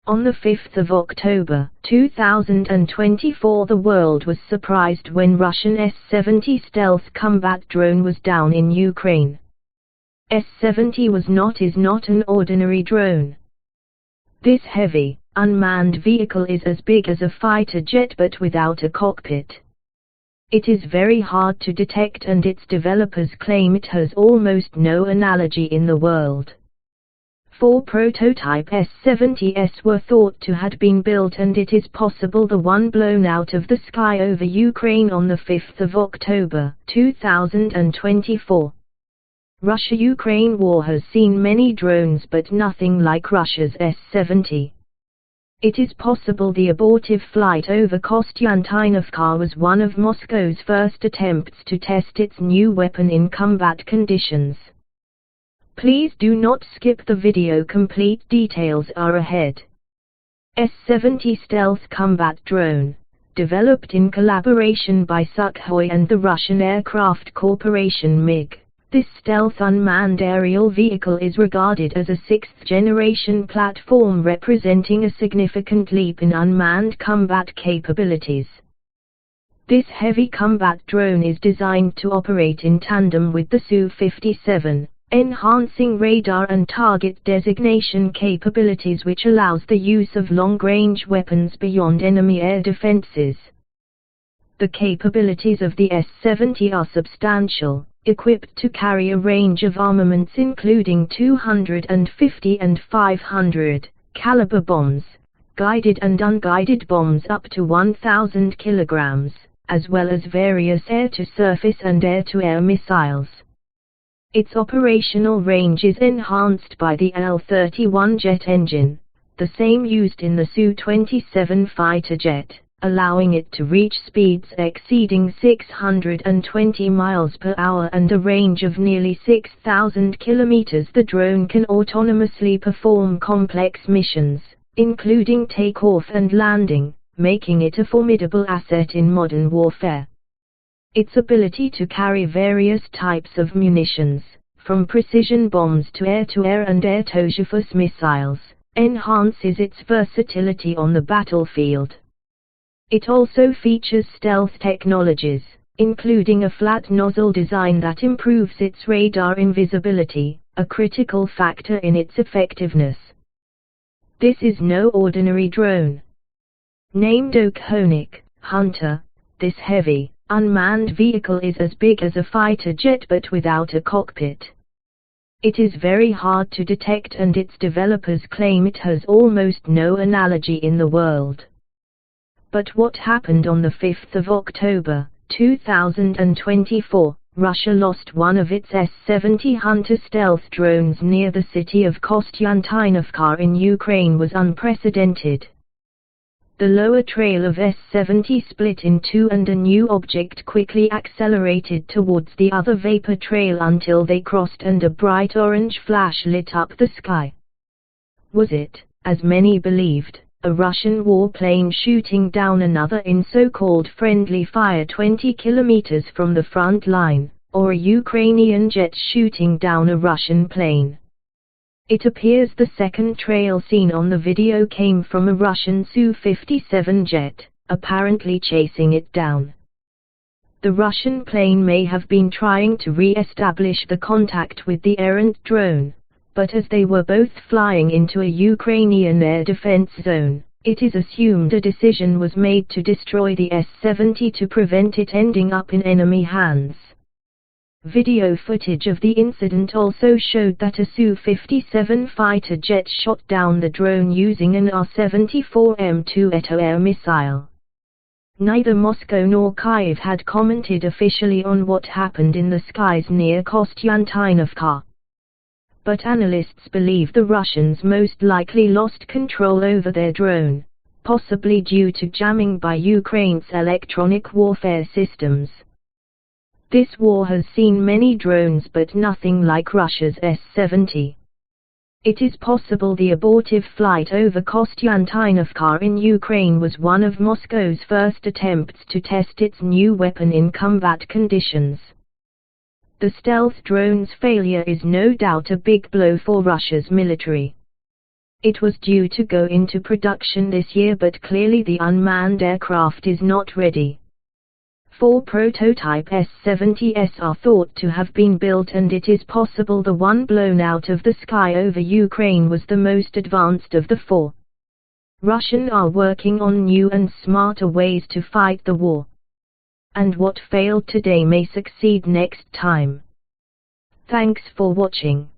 On the 5th of October 2024, the world was surprised when Russian S-70 stealth combat drone was down in Ukraine. S-70 is not an ordinary drone. This heavy, unmanned vehicle is as big as a fighter jet but without a cockpit. It is very hard to detect and its developers claim it has almost no analogy in the world. 4 prototype S-70s were thought to have been built, and it is possible the one blown out of the sky over Ukraine on the 5th of October 2024. Russia-Ukraine war has seen many drones but nothing like Russia's S-70. It is possible the abortive flight over Kostyantynivka was one of Moscow's first attempts to test its new weapon in combat conditions. Please do not skip the video, complete details are ahead. S-70 stealth combat drone, developed in collaboration by Sukhoi and the Russian Aircraft Corporation MiG. This stealth unmanned aerial vehicle is regarded as a 6th-generation platform representing a significant leap in unmanned combat capabilities. This heavy combat drone is designed to operate in tandem with the Su-57, enhancing radar and target designation capabilities, which allows the use of long-range weapons beyond enemy air defenses. The capabilities of the S-70 are substantial, equipped to carry a range of armaments including 250 and 500 caliber bombs, guided and unguided bombs up to 1,000 kilograms, as well as various air-to-surface and air-to-air missiles. Its operational range is enhanced by the L-31 jet engine, the same used in the Su-27 fighter jet, allowing it to reach speeds exceeding 620 miles per hour and a range of nearly 6,000 kilometers. The drone can autonomously perform complex missions, including takeoff and landing, making it a formidable asset in modern warfare. Its ability to carry various types of munitions, from precision bombs to air-to-air and air-to-surface missiles, enhances its versatility on the battlefield. It also features stealth technologies, including a flat nozzle design that improves its radar invisibility, a critical factor in its effectiveness. This is no ordinary drone. Named Okhonik Hunter, this heavy, unmanned vehicle is as big as a fighter jet but without a cockpit. It is very hard to detect and its developers claim it has almost no analogy in the world. But what happened on the 5th of October 2024, Russia lost one of its S-70 Hunter stealth drones near the city of Kostyantynivka in Ukraine was unprecedented. The lower trail of S-70 split in two and a new object quickly accelerated towards the other vapor trail until they crossed and a bright orange flash lit up the sky. Was it, as many believed, a Russian warplane shooting down another in so-called friendly fire 20 kilometers from the front line, or a Ukrainian jet shooting down a Russian plane? It appears the second trail seen on the video came from a Russian Su-57 jet, apparently chasing it down. The Russian plane may have been trying to re-establish the contact with the errant drone, but as they were both flying into a Ukrainian air defense zone, it is assumed a decision was made to destroy the S-70 to prevent it ending up in enemy hands. Video footage of the incident also showed that a Su-57 fighter jet shot down the drone using an R-74M2 air-to-air missile. Neither Moscow nor Kyiv had commented officially on what happened in the skies near Kostyantynivka. But analysts believe the Russians most likely lost control over their drone, possibly due to jamming by Ukraine's electronic warfare systems. This war has seen many drones but nothing like Russia's S-70. It is possible the abortive flight over Kostyantynivka in Ukraine was one of Moscow's first attempts to test its new weapon in combat conditions. The stealth drone's failure is no doubt a big blow for Russia's military. It was due to go into production this year, but clearly the unmanned aircraft is not ready. 4 prototype S-70s are thought to have been built, and it is possible the one blown out of the sky over Ukraine was the most advanced of the 4. Russians are working on new and smarter ways to fight the war. And what failed today may succeed next time. Thanks for watching.